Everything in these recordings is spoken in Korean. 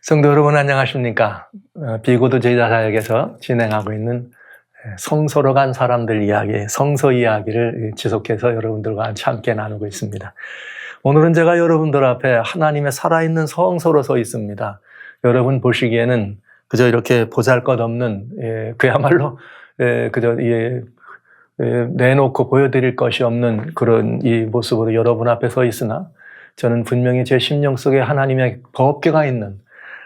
성도 여러분 안녕하십니까? 비고도 제자사역에서 진행하고 있는 성소로 간 사람들 이야기, 성소 이야기를 지속해서 여러분들과 함께 나누고 있습니다. 오늘은 제가 여러분들 앞에 하나님의 살아있는 성소로 서 있습니다. 여러분 보시기에는 그저 이렇게 보잘것없는 그야말로 그저 내놓고 보여드릴 것이 없는 그런 이 모습으로 여러분 앞에 서 있으나 저는 분명히 제 심령 속에 하나님의 법궤가 있는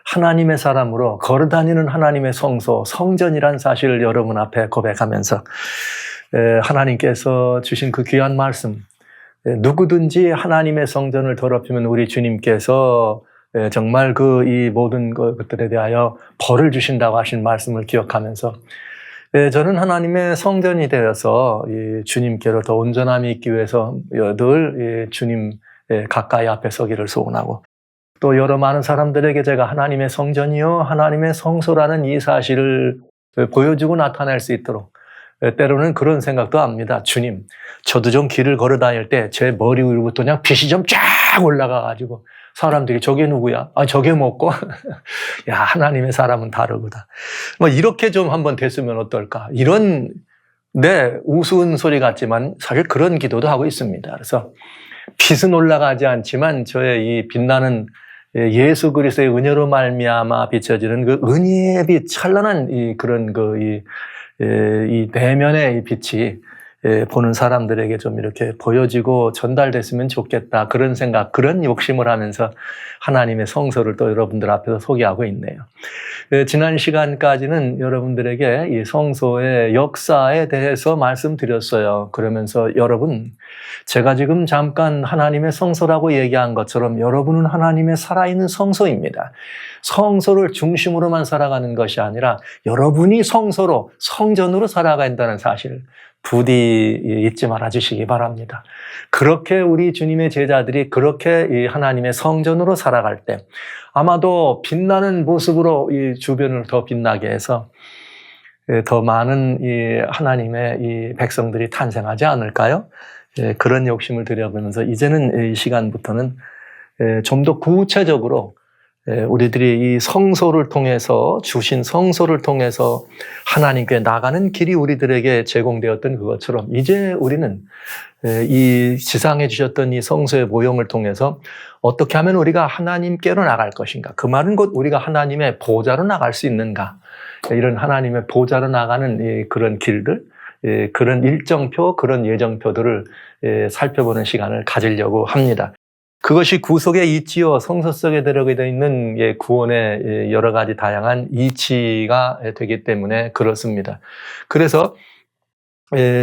하나님의 사람으로 걸어다니는 하나님의 성소, 성전이란 사실을 여러분 앞에 고백하면서 하나님께서 주신 그 귀한 말씀, 누구든지 하나님의 성전을 더럽히면 우리 주님께서 정말 이 모든 것들에 대하여 벌을 주신다고 하신 말씀을 기억하면서 저는 하나님의 성전이 되어서 주님께로 더 온전함이 있기 위해서 늘 주님 가까이 앞에 서기를 소원하고 또 여러 많은 사람들에게 제가 하나님의 성전이요 하나님의 성소라는 이 사실을 보여주고 나타낼 수 있도록 때로는 그런 생각도 합니다. 주님, 저도 좀 길을 걸어 다닐 때 제 머리 위로부터 그냥 빛이 좀 쫙 올라가가지고 사람들이 저게 누구야? 저게 뭐고? 야, 하나님의 사람은 다르구나. 이렇게 좀 한번 됐으면 어떨까? 이런 우스운 소리 같지만 사실 그런 기도도 하고 있습니다. 그래서 빛은 올라가지 않지만 저의 이 빛나는 예수 그리스도의 은혜로 말미암아 비춰지는 그 은혜의 빛, 찬란한 이 내면의 이 빛이 보는 사람들에게 좀 이렇게 보여지고 전달됐으면 좋겠다. 그런 생각, 그런 욕심을 하면서 하나님의 성소를 또 여러분들 앞에서 소개하고 있네요. 지난 시간까지는 여러분들에게 이 성소의 역사에 대해서 말씀드렸어요. 그러면서 여러분, 제가 지금 잠깐 하나님의 성소라고 얘기한 것처럼 여러분은 하나님의 살아있는 성소입니다. 성소를 중심으로만 살아가는 것이 아니라 여러분이 성소로, 성전으로 살아간다는 사실 부디 잊지 말아 주시기 바랍니다. 그렇게 우리 주님의 제자들이 그렇게 이 하나님의 성전으로 살아갈 때 아마도 빛나는 모습으로 이 주변을 더 빛나게 해서 더 많은 이 하나님의 이 백성들이 탄생하지 않을까요? 그런 욕심을 드려보면서 이제는 이 시간부터는 좀 더 구체적으로 우리들이 이 성소를 통해서 주신 성소를 통해서 하나님께 나가는 길이 우리들에게 제공되었던 그것처럼 이제 우리는 이 지상에 주셨던 이 성소의 모형을 통해서 어떻게 하면 우리가 하나님께로 나갈 것인가? 그 말은 곧 우리가 하나님의 보좌로 나갈 수 있는가? 이런 하나님의 보좌로 나가는 그런 길들, 그런 일정표, 그런 예정표들을 살펴보는 시간을 가지려고 합니다. 그것이 구속에 있지요. 성소 속에 들어가게 되어 있는 구원의 여러 가지 다양한 이치가 되기 때문에 그렇습니다. 그래서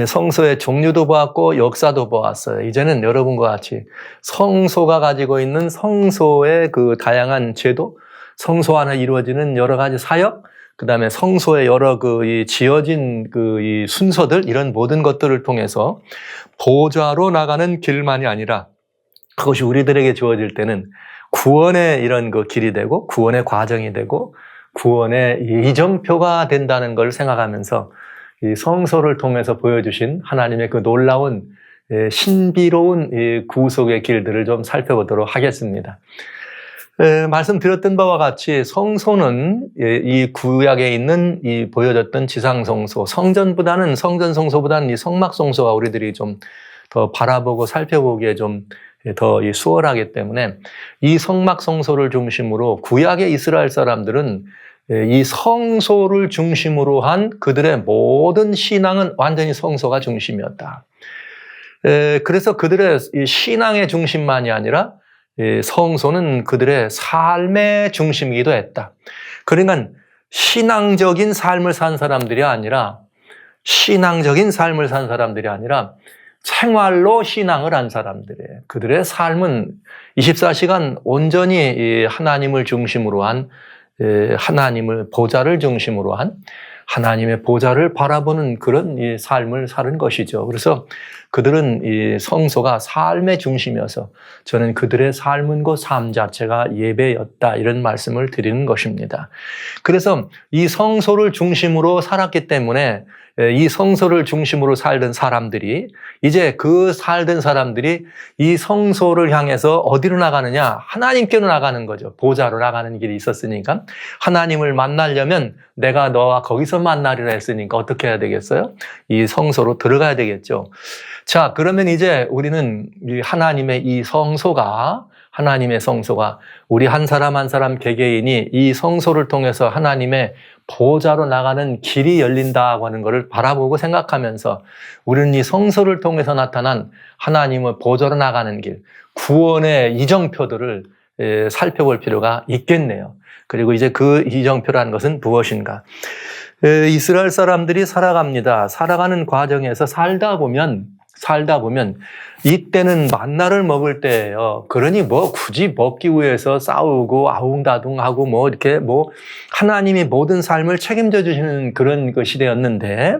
성소의 종류도 보았고 역사도 보았어요. 이제는 여러분과 같이 성소가 가지고 있는 성소의 그 다양한 제도, 성소 안에 이루어지는 여러 가지 사역, 그 다음에 성소의 여러 지어진 이 순서들, 이런 모든 것들을 통해서 보좌로 나가는 길만이 아니라 그것이 우리들에게 주어질 때는 구원의 이런 길이 되고 구원의 과정이 되고 구원의 이정표가 된다는 걸 생각하면서 이 성소를 통해서 보여주신 하나님의 그 놀라운 신비로운 이 구속의 길들을 좀 살펴보도록 하겠습니다. 말씀드렸던 바와 같이 성소는 이 구약에 있는 이 보여졌던 지상성소, 성전보다는 성전성소보다는 이 성막성소가 우리들이 좀 더 바라보고 살펴보기에 좀 더 수월하기 때문에 이 성막성소를 중심으로 구약의 이스라엘 사람들은 이 성소를 중심으로 한 그들의 모든 신앙은 완전히 성소가 중심이었다. 그래서 그들의 이 신앙의 중심만이 아니라 성소는 그들의 삶의 중심이기도 했다. 그러니까 신앙적인 삶을 산 사람들이 아니라 생활로 신앙을 한 사람들이에요. 그들의 삶은 24시간 온전히 하나님을 중심으로 한, 하나님을 보좌를 중심으로 한, 하나님의 보좌를 바라보는 그런 이 삶을 사는 것이죠. 그래서 그들은 이 성소가 삶의 중심이어서 저는 그들의 삶은 그 삶 자체가 예배였다, 이런 말씀을 드리는 것입니다. 그래서 이 성소를 중심으로 살았기 때문에 이 성소를 중심으로 살던 사람들이, 이제 그 살던 사람들이 이 성소를 향해서 어디로 나가느냐? 하나님께로 나가는 거죠. 보좌로 나가는 길이 있었으니까. 하나님을 만나려면 내가 너와 거기서 만나리라 했으니까 어떻게 해야 되겠어요? 이 성소로 들어가야 되겠죠. 자, 그러면 이제 우리는 이 하나님의 성소가 우리 한 사람 한 사람 개개인이 이 성소를 통해서 하나님의 보좌로 나가는 길이 열린다고 하는 것을 바라보고 생각하면서 우리는 이 성소를 통해서 나타난 하나님의 보좌로 나가는 길, 구원의 이정표들을 살펴볼 필요가 있겠네요. 그리고 이제 그 이정표라는 것은 무엇인가? 이스라엘 사람들이 살아갑니다. 살아가는 과정에서 살다 보면 이때는 만나를 먹을 때예요. 그러니 뭐 굳이 먹기 위해서 싸우고 아웅다둥하고 뭐 이렇게 뭐 하나님이 모든 삶을 책임져 주시는 그런 그 시대였는데,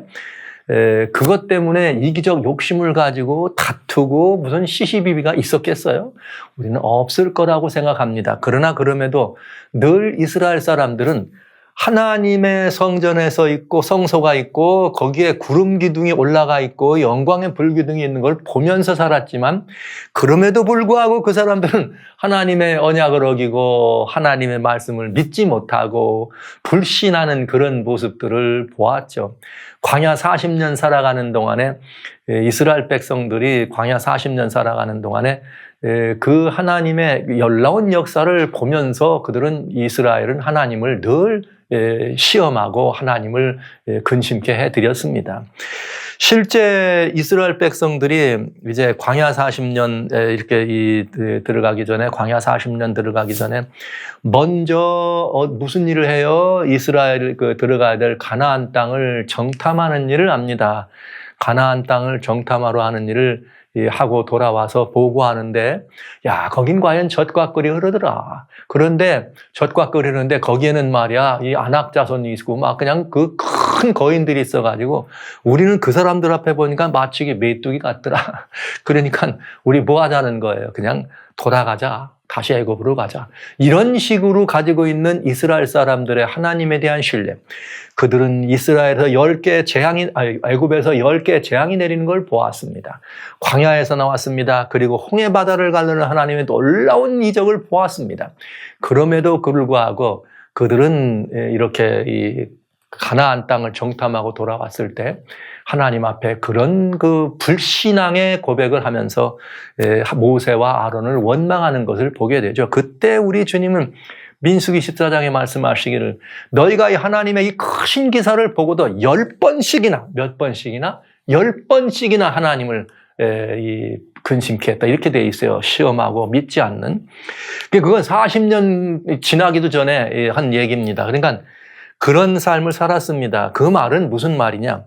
그것 때문에 이기적 욕심을 가지고 다투고 무슨 시시비비가 있었겠어요? 우리는 없을 거라고 생각합니다. 그러나 그럼에도 늘 이스라엘 사람들은 하나님의 성전에서 있고 성소가 있고 거기에 구름 기둥이 올라가 있고 영광의 불기둥이 있는 걸 보면서 살았지만, 그럼에도 불구하고 그 사람들은 하나님의 언약을 어기고 하나님의 말씀을 믿지 못하고 불신하는 그런 모습들을 보았죠. 광야 40년 살아가는 동안에, 이스라엘 백성들이 광야 40년 살아가는 동안에 그 하나님의 놀라운 역사를 보면서 그들은, 이스라엘은 하나님을 늘 시험하고 하나님을 근심케 해드렸습니다. 실제 이스라엘 백성들이 이제 광야 40년 이렇게 들어가기 전에, 광야 40년 들어가기 전에 먼저 무슨 일을 해요? 이스라엘 들어가야 될 가나안 땅을 정탐하는 일을 합니다. 가나안 땅을 정탐하러 하는 일을 하고 돌아와서 보고하는데, 야, 거긴 과연 젖과 꿀이 흐르더라. 그런데 젖과 꿀이 흐르는데 거기에는 말이야, 이 안악 자손이 있고 막 그냥 그 큰 거인들이 있어가지고 우리는 그 사람들 앞에 보니까 마치 메뚜기 같더라. 그러니까 우리 뭐 하자는 거예요? 그냥 돌아가자. 다시 애굽으로 가자. 이런 식으로 가지고 있는 이스라엘 사람들의 하나님에 대한 신뢰. 그들은 이스라엘에서 애굽에서 10개의 재앙이 내리는 걸 보았습니다. 광야에서 나왔습니다. 그리고 홍해 바다를 가르는 하나님의 놀라운 이적을 보았습니다. 그럼에도 불구하고 그들은 이렇게 이 가나안 땅을 정탐하고 돌아왔을 때 하나님 앞에 그런 그 불신앙의 고백을 하면서 모세와 아론을 원망하는 것을 보게 되죠. 그때 우리 주님은 민수기 14장에 말씀하시기를, 너희가 이 하나님의 이 크신 기사를 보고도 10번씩이나, 몇 번씩이나? 10번씩이나 하나님을 근심케 했다. 이렇게 돼 있어요. 시험하고 믿지 않는. 그건 40년 지나기도 전에 한 얘기입니다. 그러니까 그런 삶을 살았습니다. 그 말은 무슨 말이냐?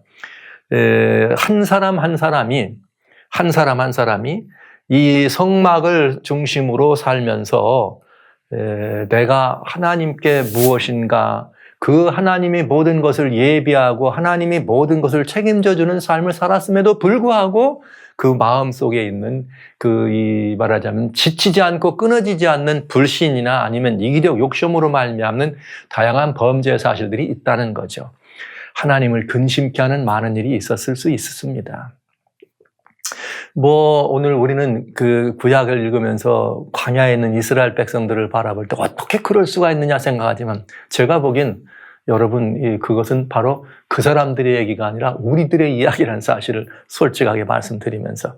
한 사람 한 사람이 이 성막을 중심으로 살면서 내가 하나님께 무엇인가, 그 하나님이 모든 것을 예비하고 하나님이 모든 것을 책임져 주는 삶을 살았음에도 불구하고 그 마음속에 있는 말하자면 지치지 않고 끊어지지 않는 불신이나 아니면 이기적 욕심으로 말미암는 다양한 범죄 사실들이 있다는 거죠. 하나님을 근심케 하는 많은 일이 있었을 수 있습니다. 오늘 우리는 그 구약을 읽으면서 광야에 있는 이스라엘 백성들을 바라볼 때 어떻게 그럴 수가 있느냐 생각하지만, 제가 보기엔 여러분, 그것은 바로 그 사람들의 얘기가 아니라 우리들의 이야기라는 사실을 솔직하게 말씀드리면서,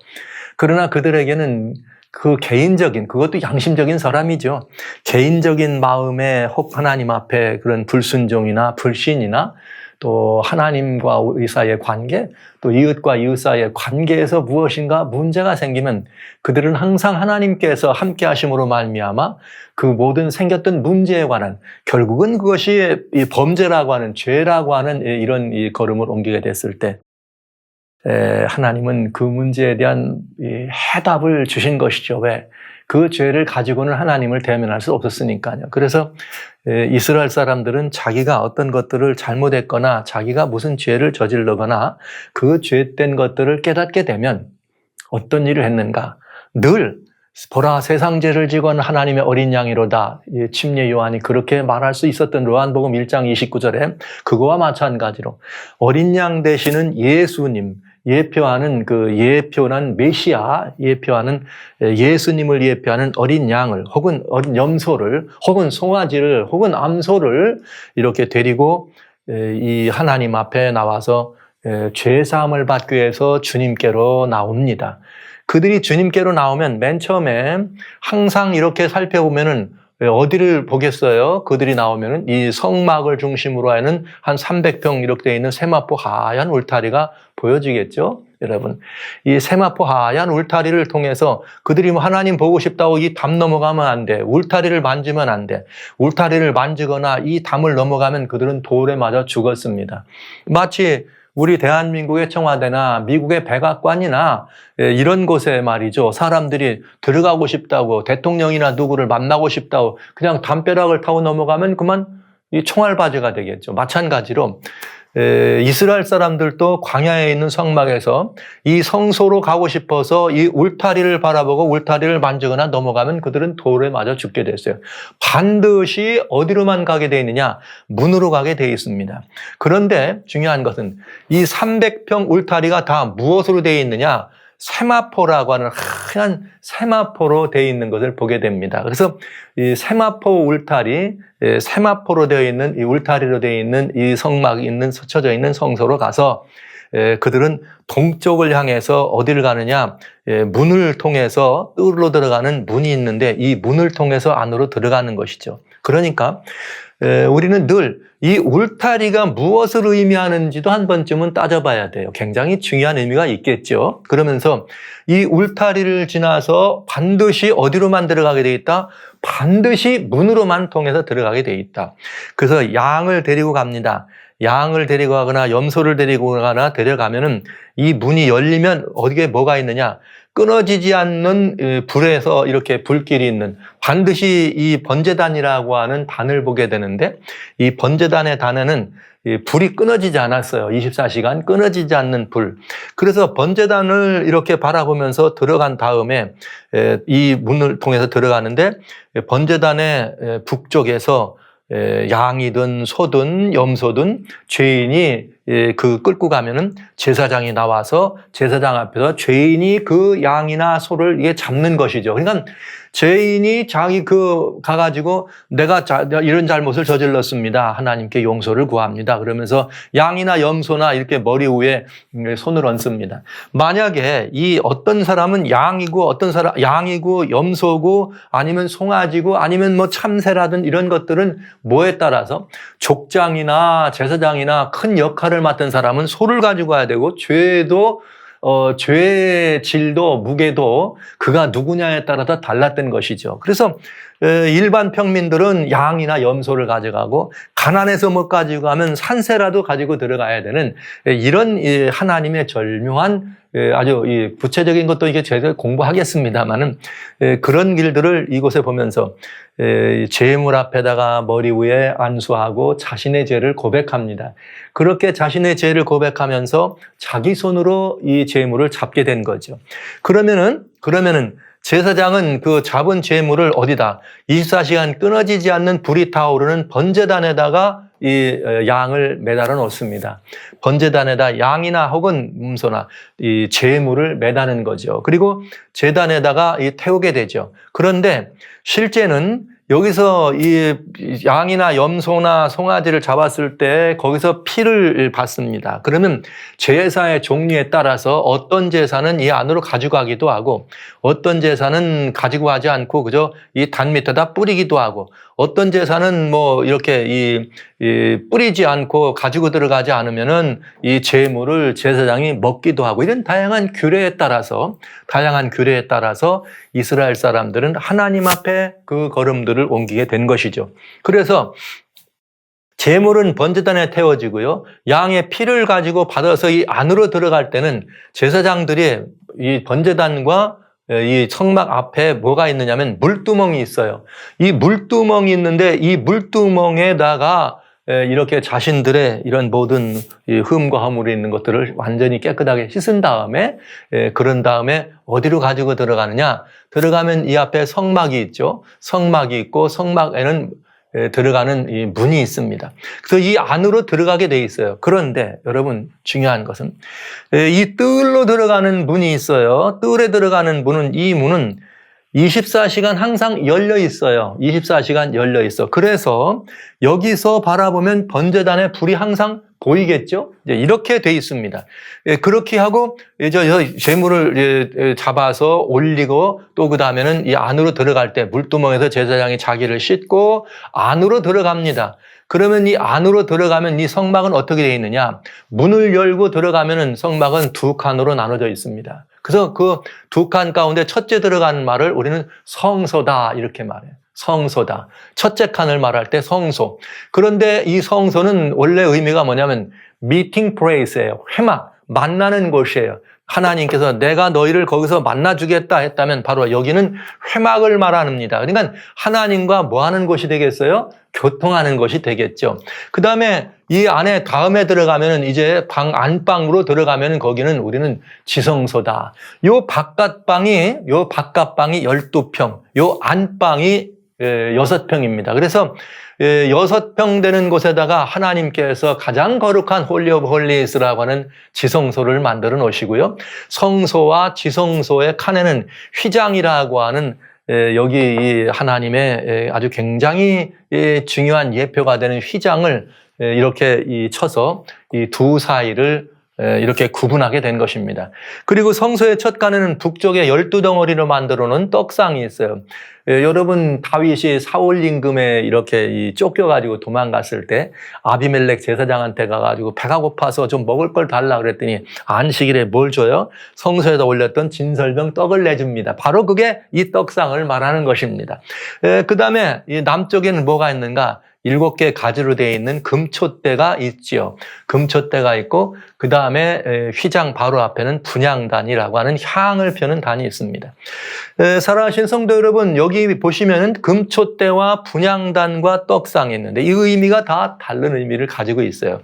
그러나 그들에게는 그 개인적인, 그것도 양심적인 사람이죠. 개인적인 마음에 혹 하나님 앞에 그런 불순종이나 불신이나 또 하나님과 우리 사이의 관계, 또 이웃과 이웃 사이의 관계에서 무엇인가 문제가 생기면 그들은 항상 하나님께서 함께 하심으로 말미암아 그 모든 생겼던 문제에 관한, 결국은 그것이 이 범죄라고 하는, 죄라고 하는 이런 이 걸음을 옮기게 됐을 때 하나님은 그 문제에 대한 해답을 주신 것이죠. 왜? 그 죄를 가지고는 하나님을 대면할 수 없었으니까요. 그래서 이스라엘 사람들은 자기가 어떤 것들을 잘못했거나 자기가 무슨 죄를 저질러거나 그 죄된 것들을 깨닫게 되면 어떤 일을 했는가? 늘 보라 세상 죄를 지고는 하나님의 어린 양이로다. 침례 요한이 그렇게 말할 수 있었던 요한복음 1장 29절에 그거와 마찬가지로 어린 양 되시는 예수님, 예표하는 그 예표는 메시아, 예표하는 예수님을 예표하는 어린 양을 혹은 어린 염소를 혹은 송아지를 혹은 암소를 이렇게 데리고 이 하나님 앞에 나와서 죄 사함을 받기 위해서 주님께로 나옵니다. 그들이 주님께로 나오면 맨 처음에 항상 이렇게 살펴보면은 어디를 보겠어요? 그들이 나오면은 이 성막을 중심으로 하는 한 300평 이렇게 되어 있는 세마포 하얀 울타리가 보여지겠죠? 여러분, 이 세마포 하얀 울타리를 통해서 그들이 뭐 하나님 보고 싶다고 이 담 넘어가면 안 돼. 울타리를 만지면 안 돼. 울타리를 만지거나 이 담을 넘어가면 그들은 돌에 맞아 죽었습니다. 마치 우리 대한민국의 청와대나 미국의 백악관이나 이런 곳에 말이죠. 사람들이 들어가고 싶다고 대통령이나 누구를 만나고 싶다고 그냥 담벼락을 타고 넘어가면 그만 이 총알바지가 되겠죠. 마찬가지로 이스라엘 사람들도 광야에 있는 성막에서 이 성소로 가고 싶어서 이 울타리를 바라보고 울타리를 만지거나 넘어가면 그들은 돌에 맞아 죽게 됐어요. 반드시 어디로만 가게 되어 있느냐? 문으로 가게 되어 있습니다. 그런데 중요한 것은 이 300평 울타리가 다 무엇으로 되어 있느냐? 세마포라고 하는 하얀 세마포로 되어 있는 것을 보게 됩니다. 그래서 이 세마포 울타리, 세마포로 되어 있는 이 울타리로 되어 있는 이 성막이 있는 쳐져 있는 성소로 가서 그들은 동쪽을 향해서 어디를 가느냐? 문을 통해서 뜰로 들어가는 문이 있는데 이 문을 통해서 안으로 들어가는 것이죠. 그러니까 우리는 늘 이 울타리가 무엇을 의미하는지도 한 번쯤은 따져봐야 돼요. 굉장히 중요한 의미가 있겠죠. 그러면서 이 울타리를 지나서 반드시 어디로만 들어가게 돼 있다? 반드시 문으로만 통해서 들어가게 돼 있다. 그래서 양을 데리고 갑니다. 양을 데리고 가거나 염소를 데리고 가거나 데려가면은 이 문이 열리면 어디에 뭐가 있느냐? 끊어지지 않는 불에서 이렇게 불길이 있는 반드시 이 번제단이라고 하는 단을 보게 되는데 이 번제단의 단에는 불이 끊어지지 않았어요. 24시간 끊어지지 않는 불. 그래서 번제단을 이렇게 바라보면서 들어간 다음에 이 문을 통해서 들어가는데 번제단의 북쪽에서 양이든 소든 염소든 죄인이 그 끌고 가면은 제사장이 나와서 제사장 앞에서 죄인이 그 양이나 소를 이게 잡는 것이죠. 그러니까 죄인이 자기 가가지고 내가 이런 잘못을 저질렀습니다. 하나님께 용서를 구합니다. 그러면서 양이나 염소나 이렇게 머리 위에 손을 얹습니다. 만약에 이 어떤 사람은 양이고 어떤 사람 양이고 염소고 아니면 송아지고 아니면 뭐 참새라든 이런 것들은 뭐에 따라서 족장이나 제사장이나 큰 역할을 맡은 사람은 소를 가지고 와야 되고 죄의 질도 무게도 그가 누구냐에 따라서 달랐던 것이죠. 그래서 일반 평민들은 양이나 염소를 가져가고 가난해서 못 가지고 가면 산새라도 가지고 들어가야 되는 이런 하나님의 절묘한 아주 구체적인 것도 이게 제가 공부하겠습니다만은 그런 길들을 이곳에 보면서 제물 앞에다가 머리 위에 안수하고 자신의 죄를 고백합니다. 그렇게 자신의 죄를 고백하면서 자기 손으로 이 제물을 잡게 된 거죠. 그러면은 제사장은 그 잡은 제물을 어디다 24시간 끊어지지 않는 불이 타오르는 번제단에다가 이 양을 매달아 놓습니다. 번제단에다 양이나 혹은 음소나 이 제물을 매다는 거죠. 그리고 제단에다가 태우게 되죠. 그런데 실제는 여기서 이 양이나 염소나 송아지를 잡았을 때 거기서 피를 받습니다. 그러면 제사의 종류에 따라서 어떤 제사는 이 안으로 가져가기도 하고 어떤 제사는 가지고 가지 않고 그저 이 단 밑에다 뿌리기도 하고 어떤 제사는 뭐 이렇게 뿌리지 않고 가지고 들어가지 않으면은 이 제물을 제사장이 먹기도 하고 이런 다양한 규례에 따라서 이스라엘 사람들은 하나님 앞에 그 걸음들을 옮기게 된 것이죠. 그래서 제물은 번제단에 태워지고요. 양의 피를 가지고 받아서 이 안으로 들어갈 때는 제사장들이 이 번제단과 이 성막 앞에 뭐가 있느냐면 물두멍이 있어요. 이 물두멍이 있는데 이 물두멍에다가 이렇게 자신들의 이런 모든 흠과 허물이 있는 것들을 완전히 깨끗하게 씻은 다음에 그런 다음에 어디로 가지고 들어가느냐? 들어가면 이 앞에 성막이 있죠. 성막이 있고 성막에는 들어가는 이 문이 있습니다. 그래서 이 안으로 들어가게 돼 있어요. 그런데 여러분 중요한 것은 이 뜰로 들어가는 문이 있어요. 뜰에 들어가는 문은 이 문은 24시간 항상 열려 있어요. 24시간 열려 있어. 그래서 여기서 바라보면 번제단에 불이 항상 보이겠죠? 이렇게 돼 있습니다. 그렇게 하고 이제 제물을 잡아서 올리고 또 그 다음에는 이 안으로 들어갈 때 물두멍에서 제사장이 자기를 씻고 안으로 들어갑니다. 그러면 이 안으로 들어가면 이 성막은 어떻게 되어 있느냐? 문을 열고 들어가면은 성막은 두 칸으로 나눠져 있습니다. 그래서 그 두 칸 가운데 첫째 들어가는 말을 우리는 성소다 이렇게 말해요. 성소다. 첫째 칸을 말할 때 성소. 그런데 이 성소는 원래 의미가 뭐냐면 meeting place예요. 회막, 만나는 곳이에요. 하나님께서 내가 너희를 거기서 만나주겠다 했다면 바로 여기는 회막을 말합니다. 그러니까 하나님과 뭐 하는 곳이 되겠어요? 교통하는 것이 되겠죠. 그 다음에 이 안에 다음에 들어가면은 이제 안방으로 들어가면은 거기는 우리는 지성소다. 요 바깥방이 12평, 요 안방이 6평입니다. 그래서 6평 되는 곳에다가 하나님께서 가장 거룩한 홀리 오브 홀리스라고 하는 지성소를 만들어 놓으시고요. 성소와 지성소의 칸에는 휘장이라고 하는 여기 이 하나님의 아주 굉장히 중요한 예표가 되는 휘장을 이렇게 쳐서 이 두 사이를 이렇게 구분하게 된 것입니다. 그리고 성소의 첫 칸에는 북쪽에 12덩어리로 만들어 놓은 떡상이 있어요. 여러분 다윗이 사울 임금에 이렇게 쫓겨가지고 도망갔을 때 아비멜렉 제사장한테 가가지고 배가 고파서 좀 먹을 걸 달라 그랬더니 안식일에 뭘 줘요? 성소에다 올렸던 진설병 떡을 내줍니다. 바로 그게 이 떡상을 말하는 것입니다. 그 다음에 이 남쪽에는 뭐가 있는가? 7개 가지로 되어 있는 금촛대가 있지요. 금촛대가 있고 그 다음에 휘장 바로 앞에는 분향단이라고 하는 향을 펴는 단이 있습니다. 사랑하신 성도 여러분, 여기 보시면은 금촛대와 분향단과 떡상이 있는데 이 의미가 다 다른 의미를 가지고 있어요.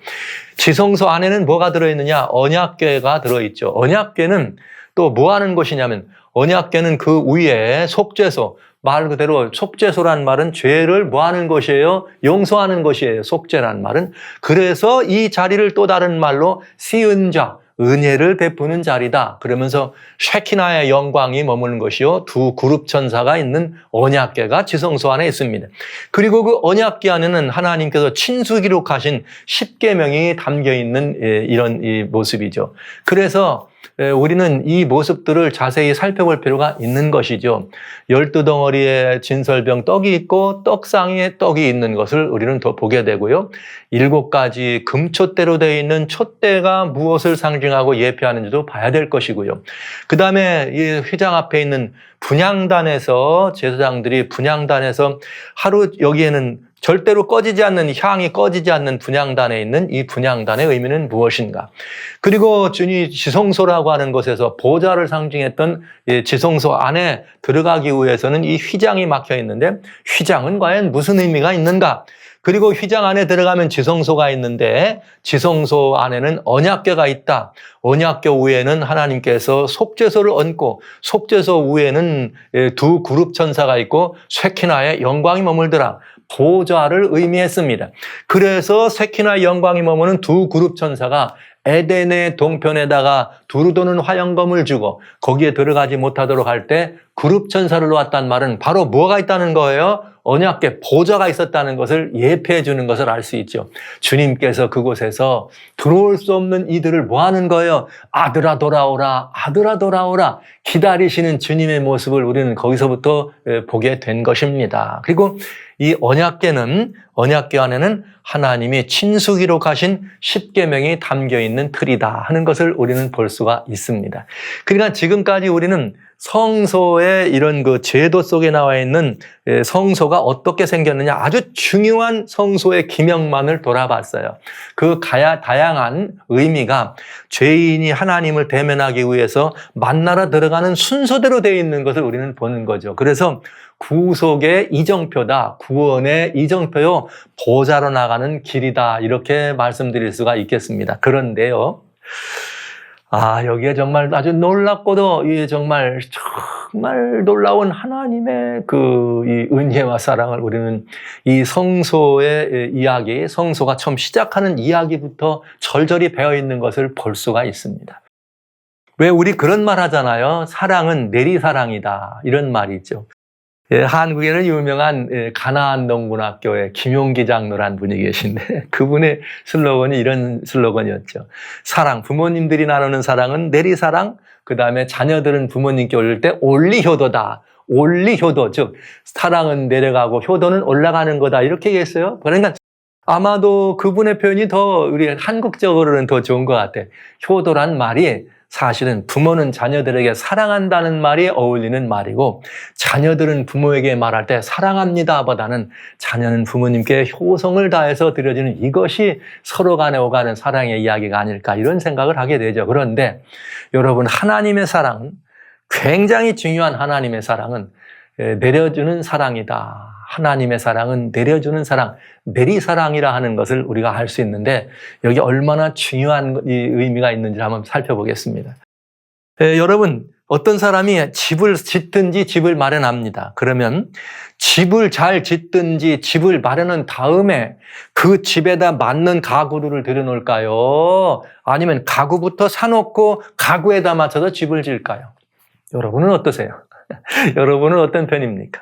지성소 안에는 뭐가 들어있느냐? 언약궤가 들어있죠. 언약궤는 또 뭐 하는 것이냐면 언약궤는 그 위에 속죄소, 말 그대로 속죄소란 말은 죄를 뭐 하는 것이에요? 용서하는 것이에요. 속죄란 말은. 그래서 이 자리를 또 다른 말로 시은자, 은혜를 베푸는 자리다. 그러면서 쉐키나의 영광이 머무는 것이요. 두 그룹 천사가 있는 언약궤가 지성소 안에 있습니다. 그리고 그 언약궤 안에는 하나님께서 친수 기록하신 10계명이 담겨 있는 이런 이 모습이죠. 그래서 우리는 이 모습들을 자세히 살펴볼 필요가 있는 것이죠. 12덩어리의 진설병 떡이 있고 떡상에 떡이 있는 것을 우리는 더 보게 되고요. 7가지 금촛대로 되어 있는 촛대가 무엇을 상징하고 예표하는지도 봐야 될 것이고요. 그 다음에 이 휘장 앞에 있는 분향단에서 제사장들이 분향단에서 하루 여기에는 절대로 꺼지지 않는 향이 꺼지지 않는 분향단에 있는 이 분향단의 의미는 무엇인가? 그리고 지성소라고 하는 곳에서 보좌를 상징했던 지성소 안에 들어가기 위해서는 이 휘장이 막혀 있는데 휘장은 과연 무슨 의미가 있는가? 그리고 휘장 안에 들어가면 지성소가 있는데 지성소 안에는 언약궤가 있다. 언약궤 위에는 하나님께서 속죄소를 얹고 속죄소 위에는 두 그룹 천사가 있고 쉐키나의 영광이 머물더라. 보좌를 의미했습니다. 그래서 쉐키나의 영광이 머무는 두 그룹 천사가 에덴의 동편에다가 두루 도는 화영검을 주고 거기에 들어가지 못하도록 할 때 그룹 천사를 놓았단 말은 바로 뭐가 있다는 거예요? 언약궤 보좌가 있었다는 것을 예표해 주는 것을 알 수 있죠. 주님께서 그곳에서 들어올 수 없는 이들을 뭐 하는 거예요? 아들아 돌아오라, 아들아 돌아오라 기다리시는 주님의 모습을 우리는 거기서부터 보게 된 것입니다. 그리고 이 언약궤 안에는 하나님이 친수 기록하신 10계명이 담겨 있는 틀이다 하는 것을 우리는 볼 수가 있습니다. 그러니까 지금까지 우리는 성소의 이런 그 제도 속에 나와 있는 성소가 어떻게 생겼느냐, 아주 중요한 성소의 기명만을 돌아봤어요. 그 다양한 의미가 죄인이 하나님을 대면하기 위해서 만나러 들어가는 순서대로 되어 있는 것을 우리는 보는 거죠. 그래서 구속의 이정표다, 구원의 이정표요, 보좌로 나가는 길이다, 이렇게 말씀드릴 수가 있겠습니다. 그런데요, 여기에 정말 아주 놀랍고도, 이게 정말 놀라운 하나님의 이 은혜와 사랑을 우리는 이 성소의 이야기, 성소가 처음 시작하는 이야기부터 절절히 배어 있는 것을 볼 수가 있습니다. 왜 우리 그런 말 하잖아요. 사랑은 내리사랑이다, 이런 말이 있죠. 한국에는 유명한 가나안 농군학교의 김용기 장로란 분이 계신데, 그분의 슬로건이 이런 슬로건이었죠. 사랑, 부모님들이 나누는 사랑은 내리사랑, 그 다음에 자녀들은 부모님께 올릴 때 올리효도다. 올리효도, 즉 사랑은 내려가고 효도는 올라가는 거다, 이렇게 얘기했어요. 그러니까 아마도 그분의 표현이 더 우리 한국적으로는 더 좋은 것 같아. 효도란 말이 사실은 부모는 자녀들에게 사랑한다는 말이 어울리는 말이고, 자녀들은 부모에게 말할 때 사랑합니다 보다는 자녀는 부모님께 효성을 다해서 드려지는, 이것이 서로 간에 오가는 사랑의 이야기가 아닐까, 이런 생각을 하게 되죠. 그런데 여러분, 하나님의 사랑은, 굉장히 중요한 하나님의 사랑은 내려주는 사랑이다. 하나님의 사랑은 내려주는 사랑, 내리사랑이라 하는 것을 우리가 알 수 있는데, 여기 얼마나 중요한 의미가 있는지 한번 살펴보겠습니다. 여러분, 어떤 사람이 집을 짓든지 집을 마련합니다. 그러면 집을 잘 짓든지 집을 마련한 다음에 그 집에다 맞는 가구들을 들여놓을까요? 아니면 가구부터 사놓고 가구에다 맞춰서 집을 지을까요? 여러분은 어떠세요? 여러분은 어떤 편입니까?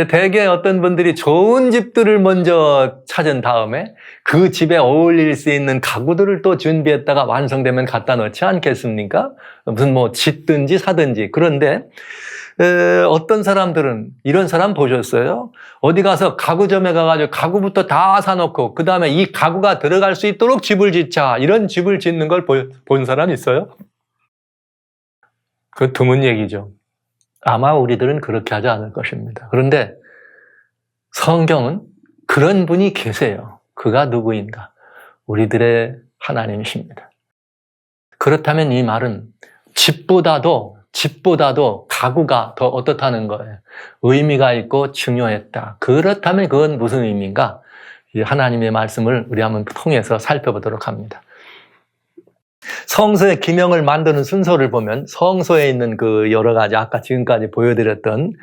대개 어떤 분들이 좋은 집들을 먼저 찾은 다음에 그 집에 어울릴 수 있는 가구들을 또 준비했다가 완성되면 갖다 놓지 않겠습니까? 무슨 짓든지 사든지. 그런데 어떤 사람들은, 이런 사람 보셨어요? 어디 가서 가구점에 가가지고 가구부터 다 사놓고 그 다음에 이 가구가 들어갈 수 있도록 집을 짓자, 이런 집을 짓는 걸 본 사람 있어요? 그 드문 얘기죠. 아마 우리들은 그렇게 하지 않을 것입니다. 그런데 성경은 그런 분이 계세요. 그가 누구인가? 우리들의 하나님이십니다. 그렇다면 이 말은 집보다도 가구가 더 어떻다는 거예요. 의미가 있고 중요했다. 그렇다면 그건 무슨 의미인가? 이 하나님의 말씀을 우리 한번 통해서 살펴보도록 합니다. 성소의 기명을 만드는 순서를 보면 성소에 있는 그 여러 가지, 아까 지금까지 보여드렸던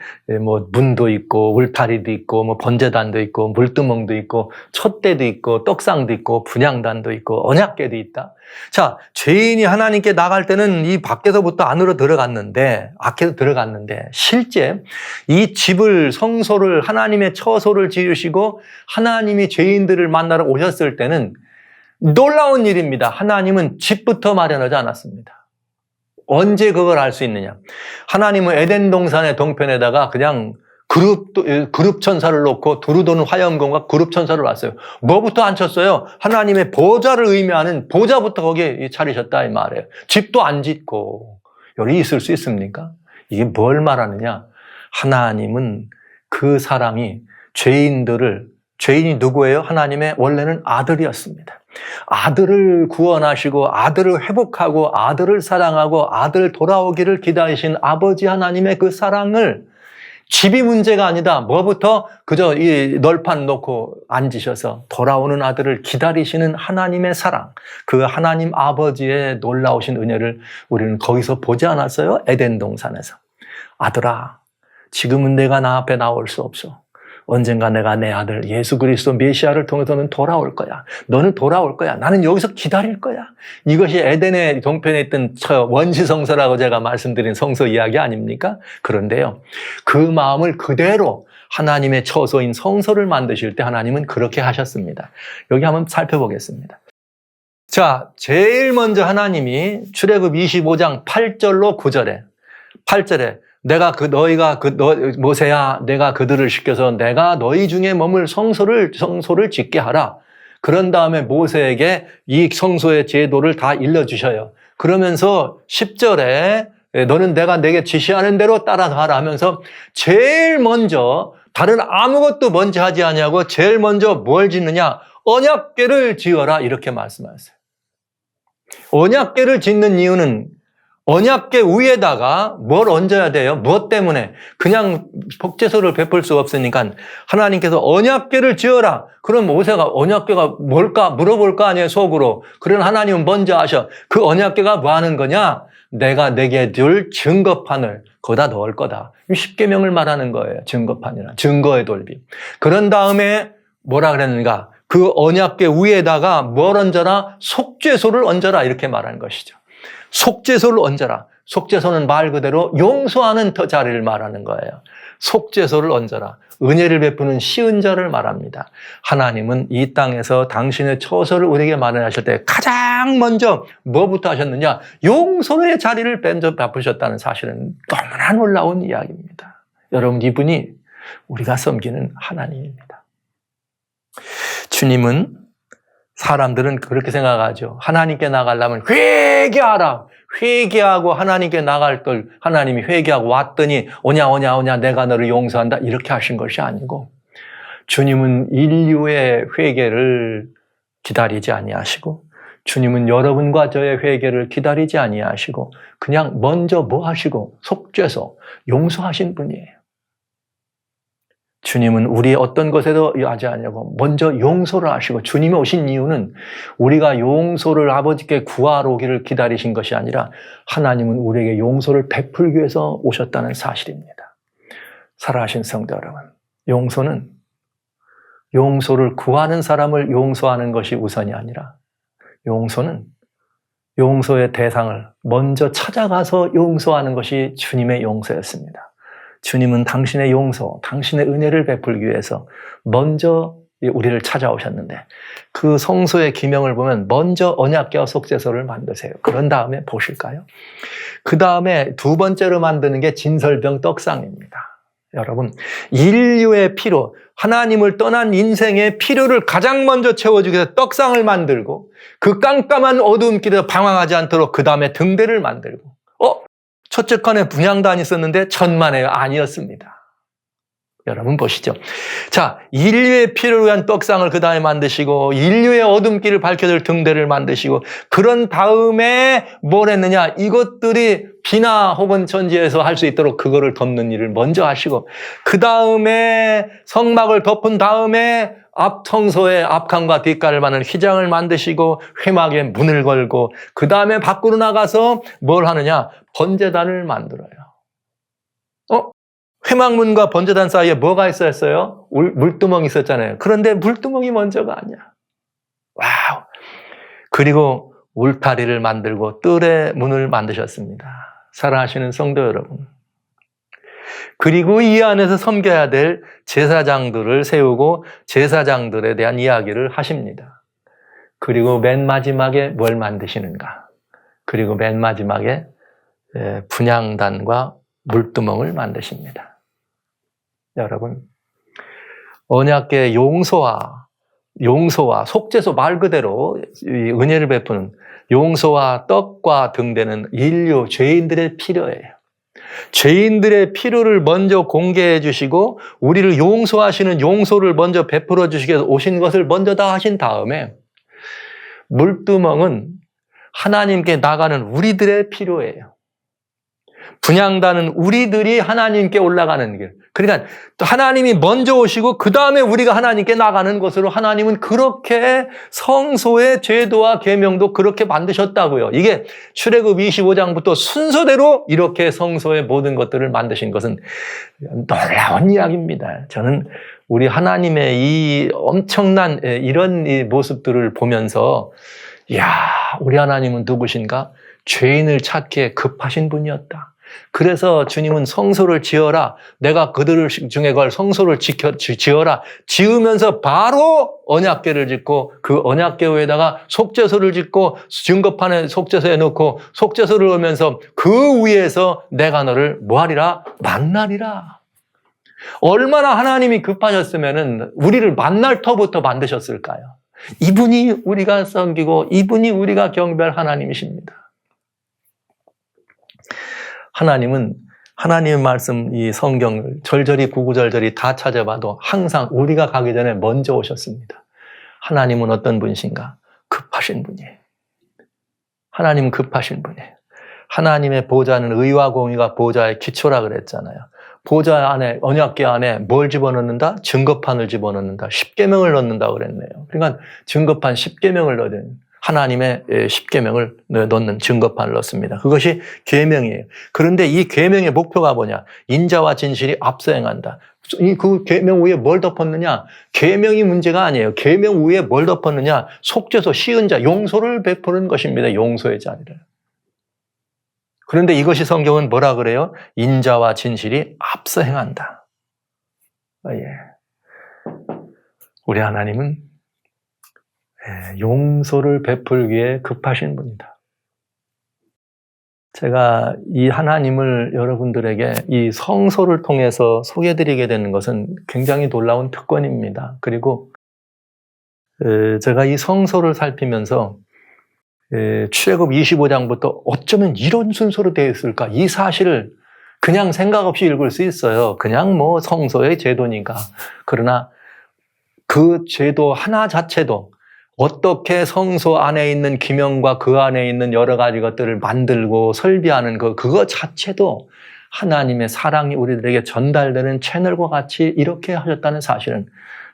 문도 있고 울타리도 있고 번제단도 있고 물두멍도 있고 촛대도 있고 떡상도 있고 분향단도 있고 언약궤도 있다. 자, 죄인이 하나님께 나갈 때는 이 밖에서부터 안으로 들어갔는데 실제 이 집을, 성소를, 하나님의 처소를 지으시고 하나님이 죄인들을 만나러 오셨을 때는 놀라운 일입니다. 하나님은 집부터 마련하지 않았습니다. 언제 그걸 알 수 있느냐? 하나님은 에덴 동산의 동편에다가 그냥 그룹 천사를 놓고 두루 도는 화염검과 그룹 천사를 놨어요. 뭐부터 앉혔어요? 하나님의 보좌를 의미하는 보좌부터 거기에 차리셨다, 이 말이에요. 집도 안 짓고 여기 있을 수 있습니까? 이게 뭘 말하느냐? 하나님은 그 사람이 죄인이 누구예요? 하나님의 원래는 아들이었습니다. 아들을 구원하시고 아들을 회복하고 아들을 사랑하고 아들 돌아오기를 기다리신 아버지 하나님의 그 사랑을, 집이 문제가 아니다. 뭐부터 그저 이 널판 놓고 앉으셔서 돌아오는 아들을 기다리시는 하나님의 사랑, 그 하나님 아버지의 놀라우신 은혜를 우리는 거기서 보지 않았어요? 에덴 동산에서. 아들아, 지금은 내가 나 앞에 나올 수 없어. 언젠가 내가 내 아들 예수 그리스도 메시아를 통해서는 돌아올 거야. 너는 돌아올 거야. 나는 여기서 기다릴 거야. 이것이 에덴의 동편에 있던 원시성소라고 제가 말씀드린 성소 이야기 아닙니까? 그런데요, 그 마음을 그대로 하나님의 처소인 성소를 만드실 때 하나님은 그렇게 하셨습니다. 여기 한번 살펴보겠습니다. 자, 제일 먼저 하나님이 출애굽 25장 8절로 8절에 모세야, 내가 그들을 시켜서 내가 너희 중에 머물 성소를 짓게 하라. 그런 다음에 모세에게 이 성소의 제도를 다 일러주셔요. 그러면서 10절에 너는 내가 내게 지시하는 대로 따라서 하라 하면서 제일 먼저 다른 아무것도 먼저 하지 아니하고 제일 먼저 뭘 짓느냐? 언약궤를 지어라 이렇게 말씀하셨어요. 언약궤를 짓는 이유는 언약궤 위에다가 뭘 얹어야 돼요? 무엇 때문에? 그냥 속죄소를 베풀 수 없으니까 하나님께서 언약궤를 지어라. 그럼 모세가 언약궤가 뭘까 물어볼 거 아니에요, 속으로. 그러나 하나님은 먼저 아셔. 그 언약궤가 뭐 하는 거냐? 내가 내게 줄 증거판을 거기다 넣을 거다. 10계명을 말하는 거예요. 증거판이란 증거의 돌비. 그런 다음에 뭐라 그랬는가? 그 언약궤 위에다가 뭘 얹어라? 속죄소를 얹어라 이렇게 말하는 것이죠. 속죄소를 얹어라. 속죄소는 말 그대로 용서하는 자리를 말하는 거예요. 속죄소를 얹어라. 은혜를 베푸는 시은자를 말합니다. 하나님은 이 땅에서 당신의 처소를 우리에게 마련하실 때 가장 먼저 뭐부터 하셨느냐? 용서의 자리를 먼저 베푸셨다는 사실은 너무나 놀라운 이야기입니다. 여러분, 이분이 우리가 섬기는 하나님입니다. 주님은 사람들은 그렇게 생각하죠. 하나님께 나가려면 회개하라. 회개하고 하나님께 나갈 걸 하나님이 회개하고 왔더니 오냐 내가 너를 용서한다 이렇게 하신 것이 아니고 주님은 인류의 회개를 기다리지 아니하시고 주님은 여러분과 저의 회개를 기다리지 아니하시고 그냥 먼저 뭐 하시고 속죄소 용서하신 분이에요. 주님은 우리의 어떤 것에도 하지 않냐고 먼저 용서를 하시고 주님이 오신 이유는 우리가 용서를 아버지께 구하러 오기를 기다리신 것이 아니라 하나님은 우리에게 용서를 베풀기 위해서 오셨다는 사실입니다. 살아가신 성도 여러분, 용서를 구하는 사람을 용서하는 것이 우선이 아니라 용서는 용서의 대상을 먼저 찾아가서 용서하는 것이 주님의 용서였습니다. 주님은 당신의 용서, 당신의 은혜를 베풀기 위해서 먼저 우리를 찾아오셨는데 그 성소의 기명을 보면 먼저 언약궤와 속죄소를 만드세요. 그런 다음에 보실까요? 그 다음에 두 번째로 만드는 게 진설병 떡상입니다. 여러분, 인류의 필요, 하나님을 떠난 인생의 필요를 가장 먼저 채워주기 위해서 떡상을 만들고 그 깜깜한 어두운 길에서 방황하지 않도록 그 다음에 등대를 만들고 첫째 칸에 분향단이 있었는데 천만에요. 아니었습니다. 여러분 보시죠. 자, 인류의 필요를 위한 떡상을 그 다음에 만드시고 인류의 어둠길을 밝혀줄 등대를 만드시고 그런 다음에 뭘 했느냐? 이것들이 비나 혹은 천지에서 할 수 있도록 그거를 덮는 일을 먼저 하시고 그 다음에 성막을 덮은 다음에 앞 성소의 앞칸과 뒷칸을 만드는 휘장을 만드시고 회막에 문을 걸고 그 다음에 밖으로 나가서 뭘 하느냐? 번제단을 만들어요. 회막문과 번제단 사이에 뭐가 있었어요? 물두멍이 있었잖아요. 그런데 물두멍이 먼저가 아니야. 와우. 그리고 울타리를 만들고 뜰의 문을 만드셨습니다. 사랑하시는 성도 여러분. 그리고 이 안에서 섬겨야 될 제사장들을 세우고 제사장들에 대한 이야기를 하십니다. 그리고 맨 마지막에 뭘 만드시는가? 그리고 맨 마지막에 분향단과 물두멍을 만드십니다. 여러분, 언약궤의 용서와 속죄소 말 그대로 은혜를 베푸는 용서와 떡과 등대는 인류 죄인들의 필요예요. 죄인들의 필요를 먼저 공개해 주시고 우리를 용서하시는 용서를 먼저 베풀어 주시기 위해서 오신 것을 먼저 다 하신 다음에 물두멍은 하나님께 나가는 우리들의 필요예요. 분향단은 우리들이 하나님께 올라가는 길. 그러니까 하나님이 먼저 오시고 그 다음에 우리가 하나님께 나가는 것으로 하나님은 그렇게 성소의 제도와 계명도 그렇게 만드셨다고요. 이게 출애굽 25장부터 순서대로 이렇게 성소의 모든 것들을 만드신 것은 놀라운 이야기입니다. 저는 우리 하나님의 이 엄청난 이런 이 모습들을 보면서 우리 하나님은 누구신가? 죄인을 찾기에 급하신 분이었다. 그래서 주님은 성소를 지어라. 내가 그들 중에 걸 성소를 지어라. 지으면서 바로 언약궤를 짓고 그 언약궤 위에다가 속죄소를 짓고 증거판에 속죄소에 놓고 속죄소를 오면서 그 위에서 내가 너를 뭐하리라? 만나리라. 얼마나 하나님이 급하셨으면은 우리를 만날 터부터 만드셨을까요? 이분이 우리가 섬기고 이분이 우리가 경배할 하나님이십니다. 하나님의 말씀, 이 성경을 절절히 구구절절히 다 찾아봐도 항상 우리가 가기 전에 먼저 오셨습니다. 하나님은 어떤 분이신가? 급하신 분이에요. 하나님은 급하신 분이에요. 하나님의 보좌는 의와 공의가 보좌의 기초라 그랬잖아요. 보좌 안에, 언약궤 안에 뭘 집어넣는다? 증거판을 집어넣는다. 십계명을 넣는다 그랬네요. 그러니까 증거판 십계명을 넣는, 하나님의 십계명을 넣는 증거판을 넣습니다. 그것이 계명이에요. 그런데 이 계명의 목표가 뭐냐? 인자와 진실이 앞서 행한다. 그 계명 위에 뭘 덮었느냐? 계명이 문제가 아니에요. 계명 위에 뭘 덮었느냐? 속죄소, 시은자, 용서를 베푸는 것입니다. 용서의 자리를. 그런데 이것이 성경은 뭐라 그래요? 인자와 진실이 앞서 행한다. 예. 우리 하나님은 용서를 베풀기 위해 급하신 분이다. 제가 이 하나님을 여러분들에게 이 성서를 통해서 소개해드리게 되는 것은 굉장히 놀라운 특권입니다. 그리고 제가 이 성서를 살피면서 출애굽 25장부터 어쩌면 이런 순서로 되어 있을까? 이 사실을 그냥 생각 없이 읽을 수 있어요. 그냥 뭐 성서의 제도니까. 그러나 그 제도 하나 자체도 어떻게 성서 안에 있는 기명과 그 안에 있는 여러 가지 것들을 만들고 설비하는 그거 자체도 하나님의 사랑이 우리들에게 전달되는 채널과 같이 이렇게 하셨다는 사실은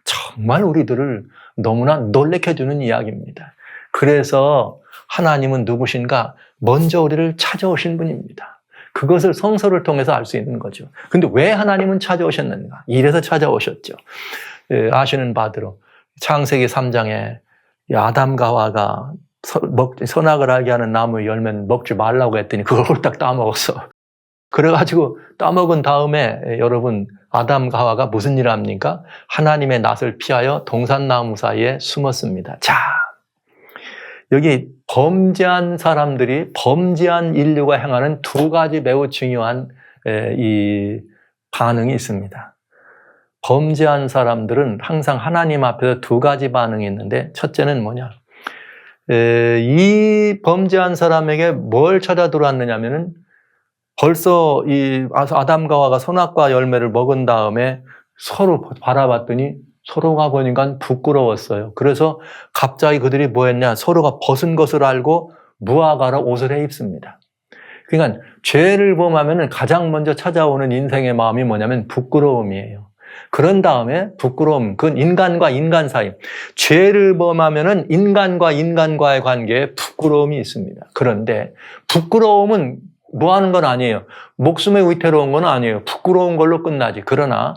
정말 우리들을 너무나 놀래켜 주는 이야기입니다. 그래서 하나님은 누구신가? 먼저 우리를 찾아오신 분입니다. 그것을 성서를 통해서 알 수 있는 거죠. 근데 왜 하나님은 찾아오셨는가? 이래서 찾아오셨죠. 아시는 바대로 창세기 3장에 아담과 하와가 선악을 알게 하는 나무의 열매는 먹지 말라고 했더니 그걸 홀딱 따먹었어. 그래가지고 따먹은 다음에 여러분 아담과 하와가 무슨 일을 합니까? 하나님의 낯을 피하여 동산나무 사이에 숨었습니다. 자, 여기 범죄한 사람들이, 범죄한 인류가 행하는 두 가지 매우 중요한 이 반응이 있습니다. 범죄한 사람들은 항상 하나님 앞에서 두 가지 반응이 있는데, 첫째는 뭐냐? 이 범죄한 사람에게 뭘 찾아 들어왔느냐면은 벌써 이 아담과 하와가 선악과 열매를 먹은 다음에 서로 바라봤더니 서로가 보니까 부끄러웠어요. 그래서 갑자기 그들이 뭐 했냐? 서로가 벗은 것을 알고 무화과로 옷을 해 입습니다. 그러니까 죄를 범하면 가장 먼저 찾아오는 인생의 마음이 뭐냐면 부끄러움이에요. 그런 다음에 부끄러움, 그건 인간과 인간 사이. 죄를 범하면은 인간과 인간과의 관계에 부끄러움이 있습니다. 그런데 부끄러움은 뭐 하는 건 아니에요. 목숨에 위태로운 건 아니에요. 부끄러운 걸로 끝나지. 그러나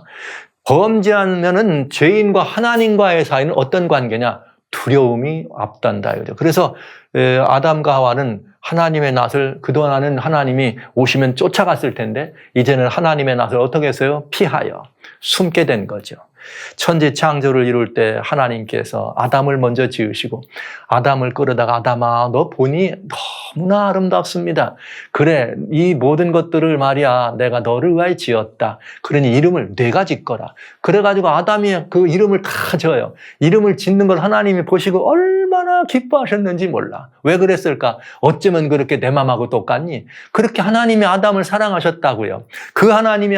범죄하면은 죄인과 하나님과의 사이는 어떤 관계냐? 두려움이 앞단다. 그래서 아담과 하와는 하나님의 낯을, 그동안은 하나님이 오시면 쫓아갔을 텐데 이제는 하나님의 낯을 어떻게 했어요? 피하여 숨게 된 거죠. 천지 창조를 이룰 때 하나님께서 아담을 먼저 지으시고 아담을 끌어다가 아담아 너 보니 너무나 아름답습니다. 그래 이 모든 것들을 말이야 내가 너를 위하여 지었다. 그러니 이름을 내가 짓거라. 그래가지고 아담이 그 이름을 다 져요. 이름을 짓는 걸 하나님이 보시고 얼마나 기뻐하셨는지 몰라. 왜 그랬을까? 어쩌면 그렇게 내 맘하고 똑같니? 그렇게 하나님이 아담을 사랑하셨다고요. 그 아담이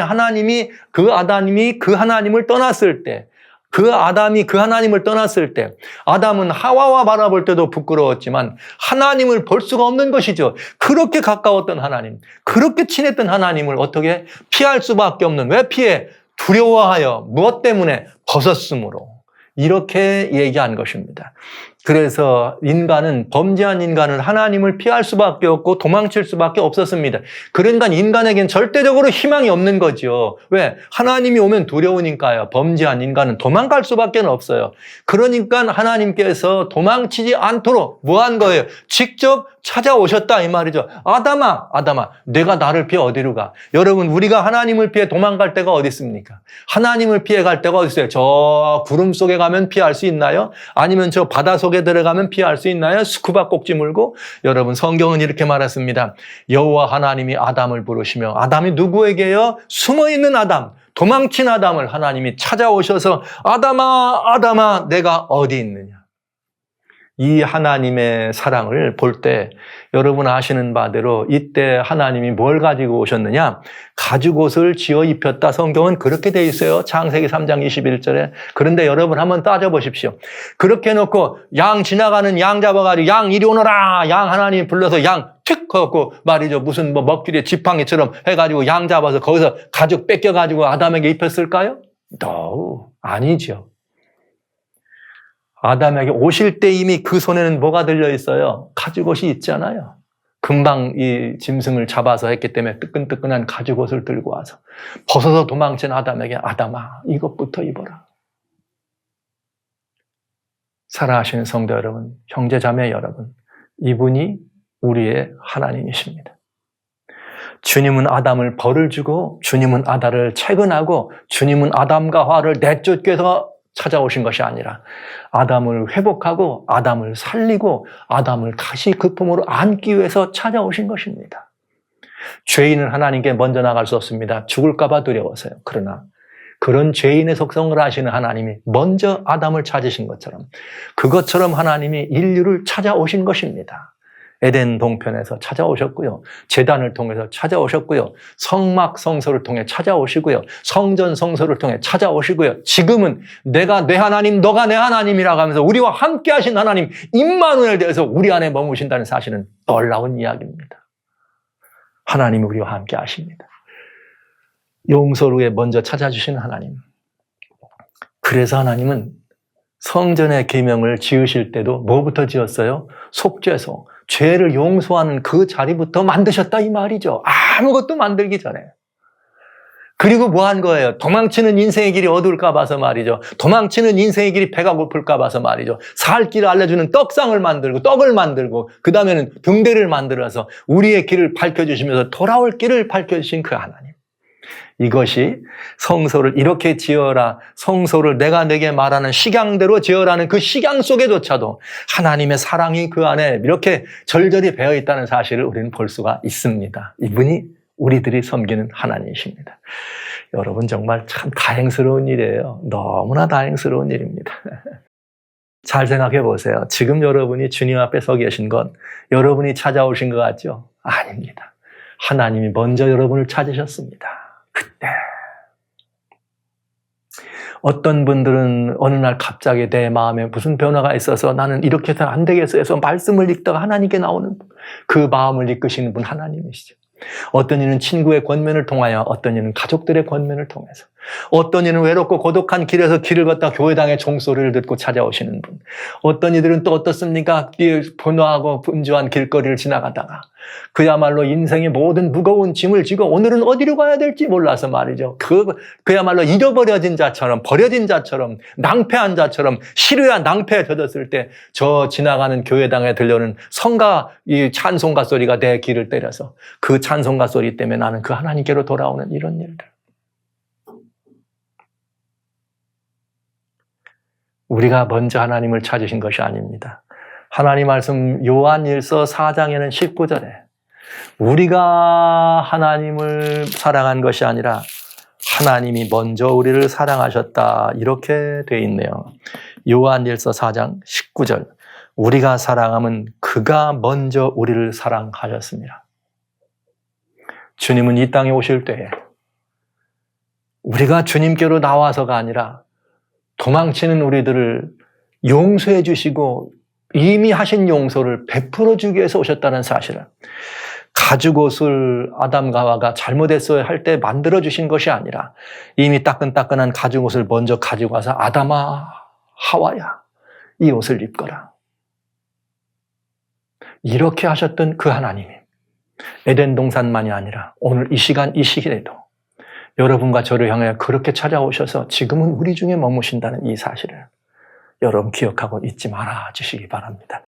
그 하나님을 떠났을 때, 그 아담이 그 하나님을 떠났을 때, 아담은 하와와 바라볼 때도 부끄러웠지만 하나님을 볼 수가 없는 것이죠. 그렇게 가까웠던 하나님, 그렇게 친했던 하나님을 어떻게 피할 수밖에 없는, 왜 피해? 두려워하여, 무엇 때문에? 벗었으므로. 이렇게 얘기한 것입니다. 그래서 범죄한 인간은 하나님을 피할 수밖에 없고 도망칠 수밖에 없었습니다. 그러니까 인간에겐 절대적으로 희망이 없는 거죠. 왜? 하나님이 오면 두려우니까요. 범죄한 인간은 도망갈 수밖에 없어요. 그러니까 하나님께서 도망치지 않도록 뭐 한 거예요? 직접 찾아오셨다 이 말이죠. 아담아 내가 나를 피해 어디로 가? 여러분 우리가 하나님을 피해 도망갈 데가 어디 있습니까? 하나님을 피해 갈 데가 어디 있어요? 저 구름 속에 가면 피할 수 있나요? 아니면 저 바다 속에 들어가면 피할 수 있나요? 스쿠바 꼭지 물고? 여러분 성경은 이렇게 말했습니다. 여호와 하나님이 아담을 부르시며 아담이 누구에게요? 숨어있는 아담, 도망친 아담을 하나님이 찾아오셔서 아담아 내가 어디 있느냐? 이 하나님의 사랑을 볼 때 여러분 아시는 바대로 이때 하나님이 뭘 가지고 오셨느냐? 가죽옷을 지어 입혔다. 성경은 그렇게 돼 있어요. 창세기 3장 21절에. 그런데 여러분 한번 따져보십시오. 그렇게 해놓고 양 지나가는 양 잡아가지고 양 이리 오너라. 양 하나님 불러서 양 툭 하고 말이죠. 무슨 뭐 먹길에 지팡이처럼 해가지고 양 잡아서 거기서 가죽 뺏겨가지고 아담에게 입혔을까요? No, 아니죠. 아담에게 오실 때 이미 그 손에는 뭐가 들려 있어요? 가죽옷이 있잖아요. 금방 이 짐승을 잡아서 했기 때문에 뜨끈뜨끈한 가죽옷을 들고 와서 벗어서 도망친 아담에게 아담아 이것부터 입어라. 사랑하시는 성도 여러분, 형제자매 여러분, 이분이 우리의 하나님이십니다. 주님은 아담을 벌을 주고 주님은 아담을 채근하고 주님은 아담과 하와를 내쫓기 위해서 찾아오신 것이 아니라 아담을 회복하고 아담을 살리고 아담을 다시 그 품으로 안기 위해서 찾아오신 것입니다. 죄인은 하나님께 먼저 나갈 수 없습니다. 죽을까 봐 두려워서요. 그러나 그런 죄인의 속성을 아시는 하나님이 먼저 아담을 찾으신 것처럼 그것처럼 하나님이 인류를 찾아오신 것입니다. 에덴 동편에서 찾아오셨고요. 제단을 통해서 찾아오셨고요. 성막 성소를 통해 찾아오시고요. 성전 성소를 통해 찾아오시고요. 지금은 내가 내 하나님, 너가 내 하나님이라고 하면서 우리와 함께 하신 하나님 임마누엘 되어서 우리 안에 머무신다는 사실은 놀라운 이야기입니다. 하나님이 우리와 함께 하십니다. 용서를 위해 먼저 찾아주신 하나님. 그래서 하나님은 성전의 계명을 지으실 때도 뭐부터 지었어요? 속죄소. 죄를 용서하는 그 자리부터 만드셨다 이 말이죠. 아무것도 만들기 전에. 그리고 뭐 한 거예요? 도망치는 인생의 길이 어두울까 봐서 말이죠. 도망치는 인생의 길이 배가 고플까 봐서 말이죠. 살 길을 알려주는 떡상을 만들고 떡을 만들고 그 다음에는 등대를 만들어서 우리의 길을 밝혀주시면서 돌아올 길을 밝혀주신 그 하나님. 이것이 성소를 이렇게 지어라, 성소를 내가 내게 말하는 식양대로 지어라는 그 식양 속에조차도 하나님의 사랑이 그 안에 이렇게 절절히 배어 있다는 사실을 우리는 볼 수가 있습니다. 이분이 우리들이 섬기는 하나님이십니다. 여러분 정말 참 다행스러운 일이에요. 너무나 다행스러운 일입니다. 잘 생각해 보세요. 지금 여러분이 주님 앞에 서 계신 건 여러분이 찾아오신 것 같죠? 아닙니다. 하나님이 먼저 여러분을 찾으셨습니다. 그때 어떤 분들은 어느 날 갑자기 내 마음에 무슨 변화가 있어서 나는 이렇게 해서는 안 되겠어 해서 말씀을 읽다가 하나님께 나오는 분, 그 마음을 이끄시는 분 하나님이시죠. 어떤 이는 친구의 권면을 통하여, 어떤 이는 가족들의 권면을 통해서, 어떤 이는 외롭고 고독한 길에서 길을 걷다 교회당의 종소리를 듣고 찾아오시는 분, 어떤 이들은 또 어떻습니까? 분노하고 분주한 길거리를 지나가다가 그야말로 인생의 모든 무거운 짐을 지고 오늘은 어디로 가야 될지 몰라서 말이죠. 그야말로 잃어버려진 자처럼, 버려진 자처럼, 낭패한 자처럼, 시루야 낭패에 젖었을 때 저 지나가는 교회당에 들려오는 성가, 이 찬송가 소리가 내 귀를 때려서 그 찬송가 소리 때문에 나는 그 하나님께로 돌아오는 이런 일들. 우리가 먼저 하나님을 찾으신 것이 아닙니다. 하나님 말씀 요한일서 4장에는 19절에 우리가 하나님을 사랑한 것이 아니라 하나님이 먼저 우리를 사랑하셨다 이렇게 돼 있네요. 요한일서 4장 19절 우리가 사랑함은 그가 먼저 우리를 사랑하셨습니다. 주님은 이 땅에 오실 때에 우리가 주님께로 나와서가 아니라 도망치는 우리들을 용서해 주시고 이미 하신 용서를 베풀어 주기 위해서 오셨다는 사실을, 가죽옷을 아담과 하와가 잘못했어야 할 때 만들어 주신 것이 아니라 이미 따끈따끈한 가죽옷을 먼저 가지고 와서 아담아 하와야 이 옷을 입거라 이렇게 하셨던 그 하나님이 에덴 동산만이 아니라 오늘 이 시간 이 시기에도 여러분과 저를 향해 그렇게 찾아오셔서 지금은 우리 중에 머무신다는 이 사실을 여러분 기억하고 잊지 말아 주시기 바랍니다.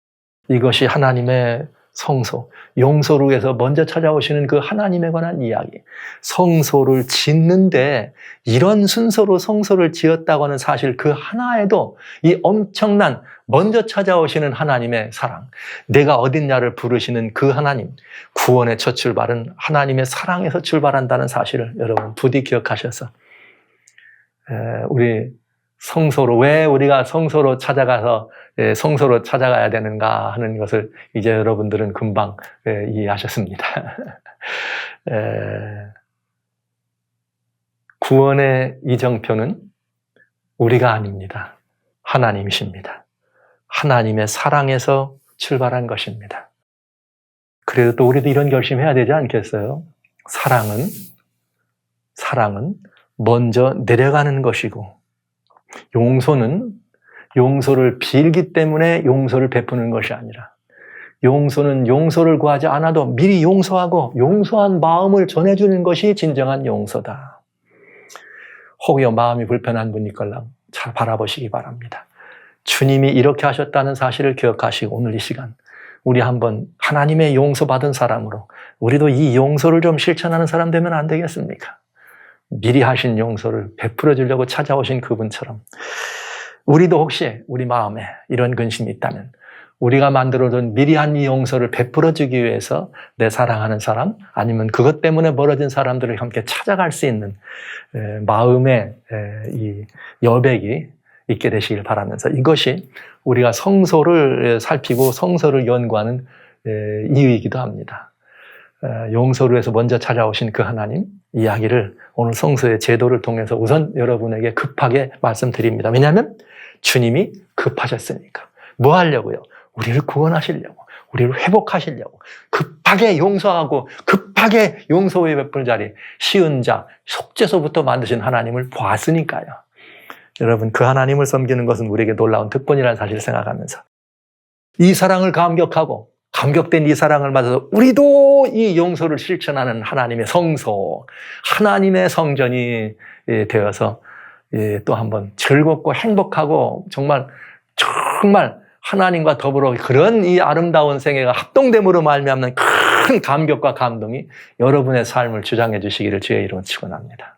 이것이 하나님의 성소, 용서를 위해서 먼저 찾아오시는 그 하나님에 관한 이야기. 성소를 짓는데 이런 순서로 성소를 지었다고 하는 사실 그 하나에도 이 엄청난 먼저 찾아오시는 하나님의 사랑, 내가 어딨냐를 부르시는 그 하나님, 구원의 첫 출발은 하나님의 사랑에서 출발한다는 사실을 여러분 부디 기억하셔서 우리 성소로, 왜 우리가 성소로 찾아가서 성소로 찾아가야 되는가 하는 것을 이제 여러분들은 금방 이해하셨습니다. 구원의 이정표는 우리가 아닙니다. 하나님이십니다. 하나님의 사랑에서 출발한 것입니다. 그래도 또 우리도 이런 결심해야 되지 않겠어요? 사랑은 먼저 내려가는 것이고, 용서를 빌기 때문에 용서를 베푸는 것이 아니라, 용서는 용서를 구하지 않아도 미리 용서하고 용서한 마음을 전해주는 것이 진정한 용서다. 혹여 마음이 불편한 분이걸랑 잘 바라보시기 바랍니다. 주님이 이렇게 하셨다는 사실을 기억하시고 오늘 이 시간 우리 한번 하나님의 용서받은 사람으로 우리도 이 용서를 좀 실천하는 사람 되면 안 되겠습니까? 미리 하신 용서를 베풀어 주려고 찾아오신 그분처럼 우리도 혹시 우리 마음에 이런 근심이 있다면 우리가 만들어둔 미리 한 이 용서를 베풀어 주기 위해서 내 사랑하는 사람 아니면 그것 때문에 멀어진 사람들을 함께 찾아갈 수 있는 마음의 이 여백이 있게 되시길 바라면서, 이것이 우리가 성소를 살피고 성소를 연구하는 이유이기도 합니다. 용서를 위해서 먼저 찾아오신 그 하나님 이야기를 오늘 성소의 제도를 통해서 우선 여러분에게 급하게 말씀드립니다. 왜냐하면 주님이 급하셨으니까. 뭐 하려고요? 우리를 구원하시려고, 우리를 회복하시려고 급하게 용서하고 급하게 용서의 베풀 자리, 쉬운 자, 속죄소부터 만드신 하나님을 보았으니까요. 여러분, 그 하나님을 섬기는 것은 우리에게 놀라운 특권이라는 사실을 생각하면서 이 사랑을 감격된 이 사랑을 맞아서 우리도 이 용서를 실천하는 하나님의 성소, 하나님의 성전이 되어서 또 한번 즐겁고 행복하고 정말 하나님과 더불어 그런 이 아름다운 생애가 합동됨으로 말미암는 큰 감격과 감동이 여러분의 삶을 주장해 주시기를 주의 이름으로 축원합니다.